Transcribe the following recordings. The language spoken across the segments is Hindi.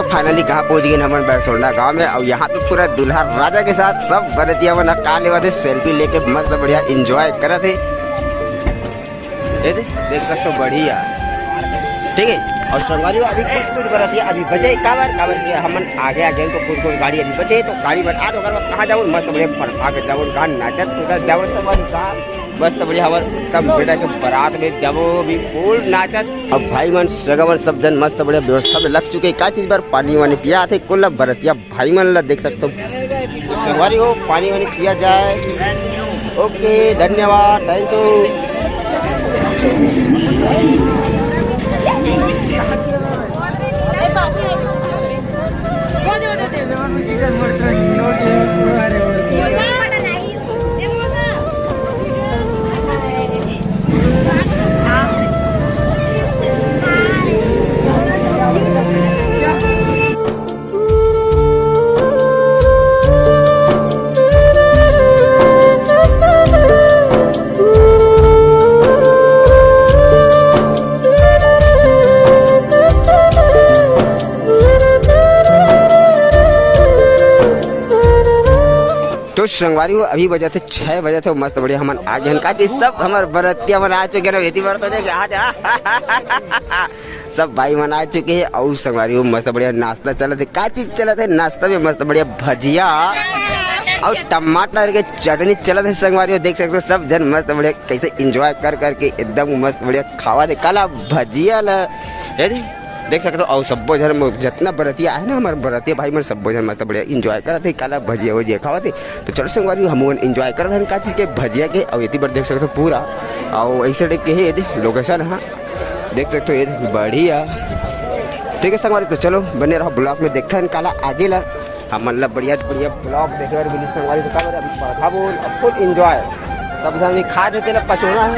तो फाइनली कहाँ पहुँच गए हमारे बैरसोंडा गांव में। और यहाँ पे पूरा दूल्हा राजा के साथ सब बरतिया बना काले वाले सेल्फी लेके मस्त बढ़िया एंजॉय करे थे। देख सकते हो बढ़िया, ठीक है। और संगवारी अभी कुछ बरतिया अभी बचे कावर के हमन आगे तो कुछ गाड़ी अभी बचे तो गाड़ी बन आ तो कहाँ जाओ मस्त बढ़िया फरफा के जाओ गान नाचत उधर जाओ सब मस्त बढ़िया हमार तब बेटा के बारात में जाओ भी फूल नाचत। अब भाई मन सगवन सब जन मस्त बढ़िया व्यवस्था में लग चुके का चीज बार पानी वानी पिया थे कुल बरतिया भाई मन ला देख सकते हो संगवारी हो पानी वानी पिया जाए। ओके धन्यवाद, थैंक यू। तो संगवारी हो अभी बजे थे 6 बजे थे मस्त बढ़िया हम आगे का चीज सब हमारे बरतिया मन आ चुके हैं इतनी बार तो सब भाई मन आ चुके हैं। और संगवारी हो मस्त बढ़िया नाश्ता चला थे का चीज चला थे नाश्ता में मस्त बढ़िया भजिया और टमाटर के चटनी चला थे संगवारी हो देख सकते हो सब जन मस्त बढ़िया कैसे एंजॉय कर करके एकदम मस्त बढ़िया खावा थे काला भजिया ला देख सकते हो। और सब जन जितना बरतिया है ना हमारे बरतिया भाई मन सब जन मस्त बढ़िया एंजॉय करते थे काला भजिया वजिया खावा थे। तो चलो संगवारी हम एंजॉय करते हैं का चीज़ के भजिया के और इतनी बार देख सकते हो पूरा और ऐसे देख के है लोकेशन हाँ देख सकते हो ये बढ़िया, ठीक है संगवारी। तो चलो बने रहो ब्लॉग में देखते हैं काला आगे ला हम मतलब बढ़िया बढ़िया ब्लॉग देखे मिली संगवारी तो अभी बोल अब फुल एंजॉय तब अभी खा देते ना पचोना है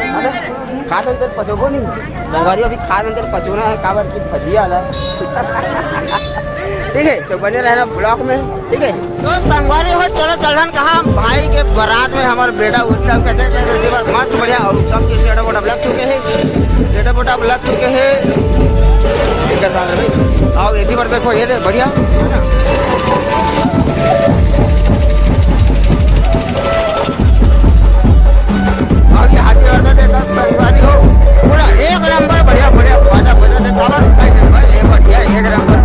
खा देते पचोबो नहीं संगवारी अभी खा देते पचोना है काबर की भजिया ला ठीक है। तो बने रहना ब्लॉग में, ठीक है। तो संगवारी हो चलो चलन कहा भाई के बारात में हमारे बेटा उत्तम कहते मस्त बढ़िया और सब चीज सेटअप वोटअप लग चुके हैं सेटअप वोटअप लग चुके हैं और एक बार देखो ये बढ़िया संगवारी हो पूरा एक नंबर बढ़िया बढ़िया बाजा बजा दे बढ़िया एक नंबर।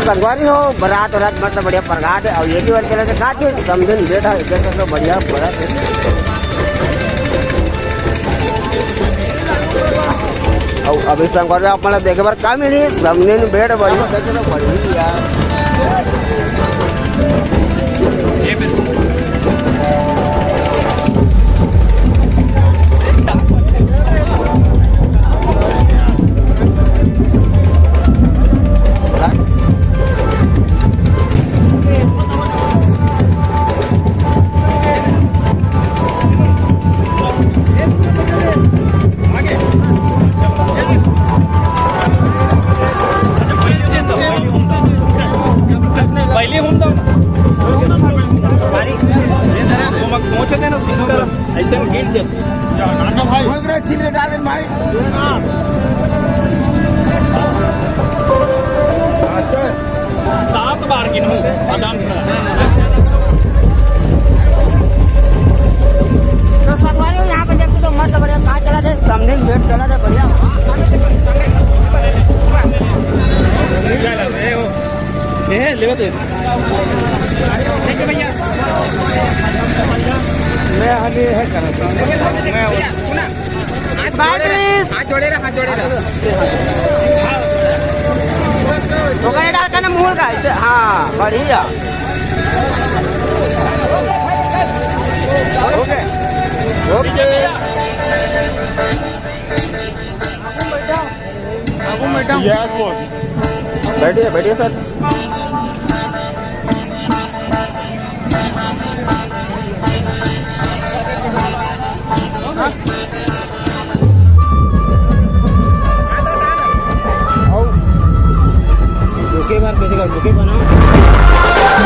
संगवारी हो बारात वरात मतलब बढ़िया प्रगाट है और ये भी चले थे का समझन बैठा इधर तो बढ़िया बारात और अभी संगवारी आप मतलब देखे बार का मिली समझन बैठ बढ़िया देखे तो बढ़िया ऐसे गिर जाते नाना भाई छीन के डाल भाई सात बार गिनूं बादाम तो संगवारी यहाँ पे देखो तो मस्त बढ़िया कहाँ चला थे सामने वेट चला था बढ़िया ले तो भैया मैं अभी है कर रहा हाथ जोड़े रहा तो कहीं डाल का ना मुँह का ऐसे हाँ बढ़िया ओके ओके बैठिए बैठिए सर दुखे बार कैसे दुखे बनाओ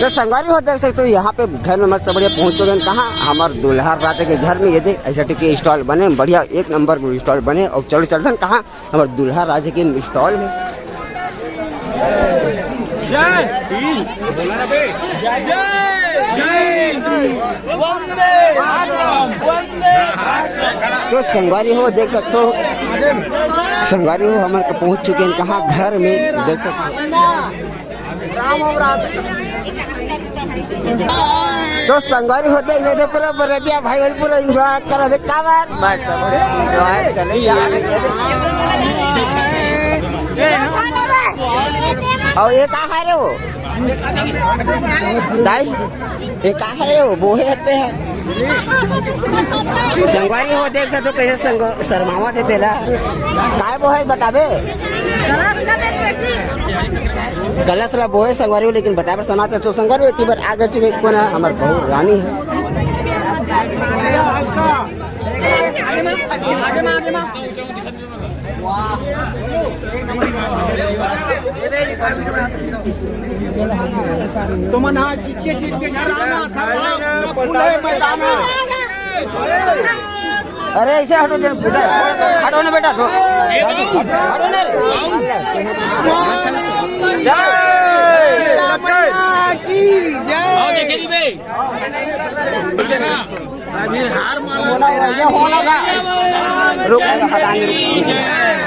तो संगवारी हो देख सकते हो यहाँ पे घर में मस्त बढ़िया पहुँच चुके हैं। कहाँ हमारे दुल्हा राजा के घर में। ये देख ऐसा टिके स्टॉल बने बढ़िया, एक नंबर स्टॉल बने। और चलो चलते हैं कहाँ हमारे दुल्हा राजा के स्टॉल में। तो संगवारी हो देख सकते हो, संगवारी हो हमारे पहुँच चुके हैं कहाँ घर में देख सकते हो। तो संगवारी हो देख सकते पूरा बरदिया भाई भाई पूरा एंजॉय कर रहे का बात बस एंजॉय चले और ये कहा है रे वो दाई, ये कहा है रे वो बोहे होते हैं। संगवारी हो देख सकते हो कैसे शर्मावा थे तेरा काय वो है बताबे गलत ला बोहे संगवारी हो, लेकिन बताए पर सुनाते तो संगवारी एक बार आगे चुके कौन है हमारे बहू रानी है। तो मना चिटके चिटके अरे ऐसे हटो हटो ना बेटा तो हटो ना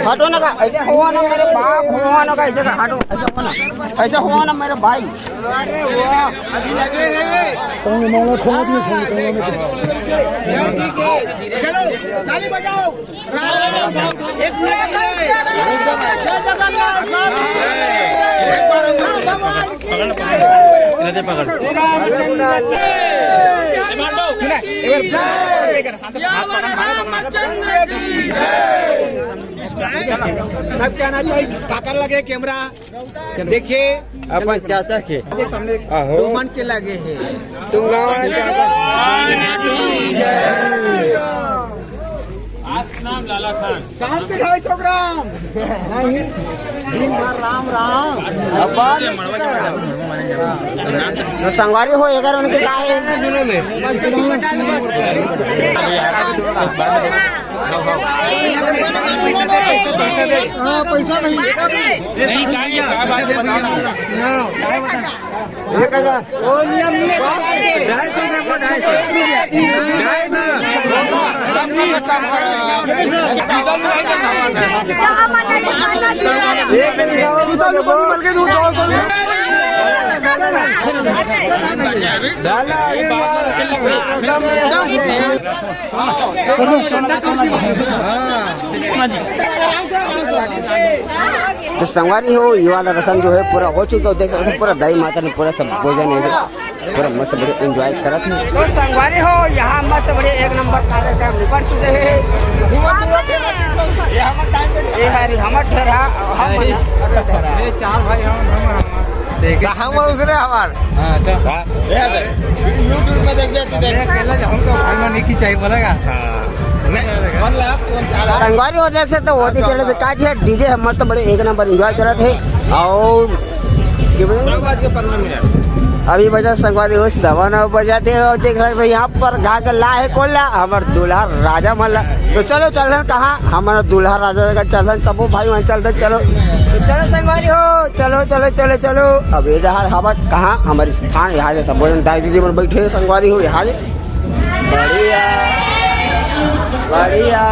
हटो ना का ऐसे हुआ ना मेरे बाप हुआ ना का ऐसे का हटो ऐसे हुआ ना मेरे भाई। चलो ताली बजाओ सब कहना चाहिए काकर लगे कैमरा देखिए अपन चाचा के दो मन के लगे है तुम नाम लाला खान शाम के 250 ग्राम राम राम तो संगवारी हो अगर उनके का है पैसा नहीं वो नियम तो संगवारी हो ये वाला रस्म जो है पूरा हो चुका है। देख सकते हो पूरा दाई माता ने पूरा सब भोजन है पूरा मस्त बड़े एंजॉय करा थे। तो संगवारी हो यहाँ मस्त बड़े एक नंबर कार्यक्रम निपट चुके हैं। ये हमारे हमर ठहरा हम चार भाई हम उसरे हमार यूट्यूब में देख हमको चाहिए बोलेगा संगवारी हो देख सकते हो चले थे काज है डीजे हम मस्त बड़े एक नंबर एंजॉय कर रहे थे। और अभी बजा संगवारी हो 9:15 बजाते और देख सकते हो यहाँ पर घाट ला है कोला हमारे दूल्हा राजा मल्ला। तो चलो चल रहे कहाँ हमारा दूल्हा राजा का चल रहे सब भाई वहाँ चलते चलो तो चलो संगवारी हो चलो चलो चलो चलो। अब ये रहा हमारे कहाँ हमारे स्थान यहाँ से सब भोजन दाई दीदी में बैठे संगवारी हो यहाँ बढ़िया बढ़िया।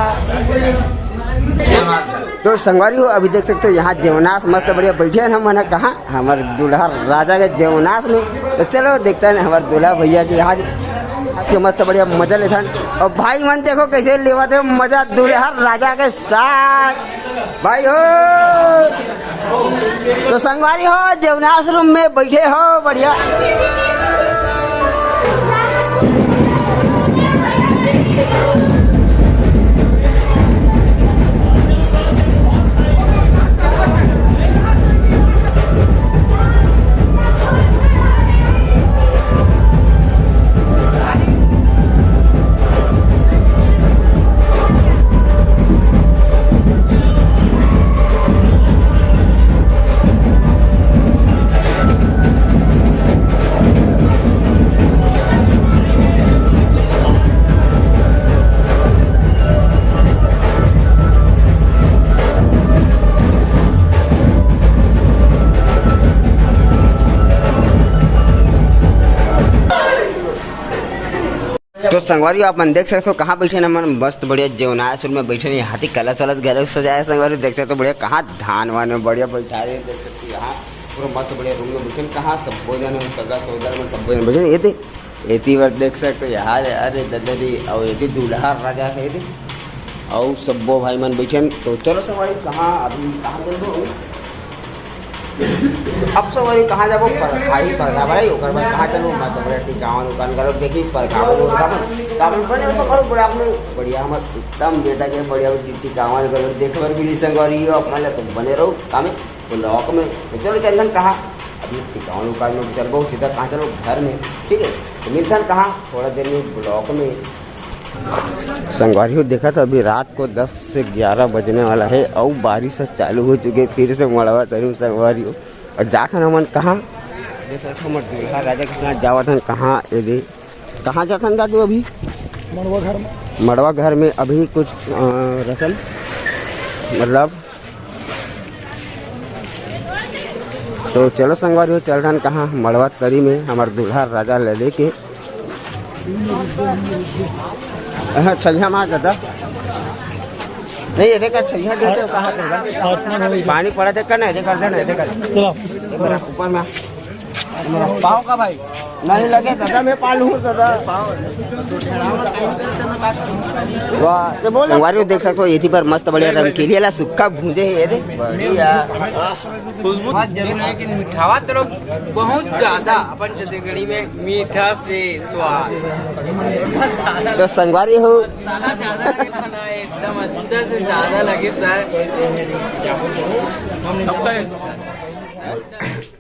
तो संगवारी हो अभी देख सकते हो यहाँ जेवनास मस्त बढ़िया बैठे हैं हम कहाँ हमारे दूल्हा राजा के जेवनास में। तो चलो देखते हैं हमारे दूल्हा भैया जी आज के मस्त बढ़िया मजा लेते हैं। और भाई मन देखो कैसे लेवाते मजा दूल्हा राजा के साथ भाई हो। तो संगवारी हो जेवनास रूम में बैठे हो बढ़िया। तो संगवारी आप मन देख सकते हो कहाँ बैठे ना मन मस्त बढ़िया जेवनाया सुर में बैठे नहीं हाथी कलश वलस घर सजाया संगवारी देख सकते हो बढ़िया कहाँ धान वान में बढ़िया बैठा रहे देख सकते हो यहाँ पूरा मस्त बढ़िया रूम में बैठे कहाँ सब भोजन सगा सौदा में सब भोजन बैठे ये थे एती बार देख सकते हो यहाँ अरे ददरी और ये दूल्हा राजा है ये और सब्बो भाई मन बैठे तो चलो संगवारी कहाँ अभी कहाँ चल दो अब सवारी कहाँ जाबो परखाई परखा भाई ओकर बाद कहाँ चलो मत बड़ा टिकावन दुकान करो देखी परखावन कामन बने तो करो बड़ा में बढ़िया हमर एकदम बेटा के बढ़िया टिकावन करो देखबर भी संगवारी अपना ले तो बने रहो कामे तो लॉक में तो चलो चंदन कहाँ अभी टिकावन दुकान में चल बहुत सीधा कहाँ चलो घर में ठीक है तो मिलता कहाँ थोड़ा देर में ब्लॉक में संगवारी हो देखा था अभी रात को 10 से 11 बजने वाला है और बारिश चालू हो चुके फिर से मड़वा तरू संगवारी हो और जाकर हमन कहाँ देखा था हमर दूल्हा राजा के साथ जावा था कहाँ ये दे कहाँ जाता था तू अभी मड़वा घर में अभी कुछ रसम मतलब तो चलो संगवारी हो चल रहा कहाँ मड़वा तरी में हमार दूल्हा राजा ले दे के छलिया मार दादा नहीं ये कर छलिया दे दे कहां पानी पड़ा दे कर ना ये कर देना ये कर चलो ऊपर में पाव का भाई नहीं लगे दादा मैं पालू हूं दादा वाह तो बोल संगवारी देख सकते हो ये थी पर मस्त बढ़िया रंगीली वाला सुक्का भूंजे है ये दे बढ़िया खुशबू बात जरूर है कि मीठावा तो बहुत ज्यादा अपन छत्तीसगढ़ी में मीठा से स्वाद तो संगवारी हो ज्यादा खाना एकदम अच्छा से ज्यादा लगे सर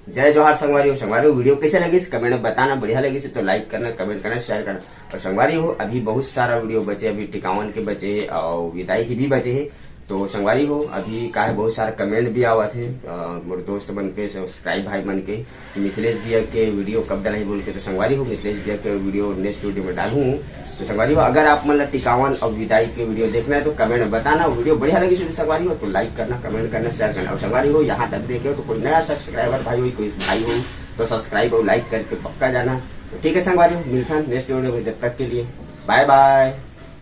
जय जोहार संगवारी हो वीडियो कैसे लगी कमेंट में बताना बढ़िया लगी तो लाइक करना कमेंट करना शेयर करना और संगवारी हो अभी बहुत सारा वीडियो बचे अभी टिकावन के बचे और विदाई के भी बचे है तो संगवारी हो अभी का है बहुत सारा कमेंट भी आवा थे मोर दोस्त बन के सब्सक्राइब भाई बन के मिथिलेश भैया के वीडियो कब डाला बोल के तो संगवारी हो मिथिलेश भैया के वीडियो नेक्स्ट वीडियो में डालूँ तो संगवारी हो अगर आप मतलब टिकावन और विदाई के वीडियो देखना है तो कमेंट में बताना वीडियो बढ़िया लगी तो संगवारी हो तो लाइक करना कमेंट करना शेयर करना और संगवारी हो यहाँ तक देखे हो तो कोई नया सब्सक्राइबर भाई हो कोई भाई हो तो सब्सक्राइब और लाइक करके पक्का जाना तो ठीक है संगवारी हो मिलता है नेक्स्ट वीडियो में जब तक के लिए बाय बाय।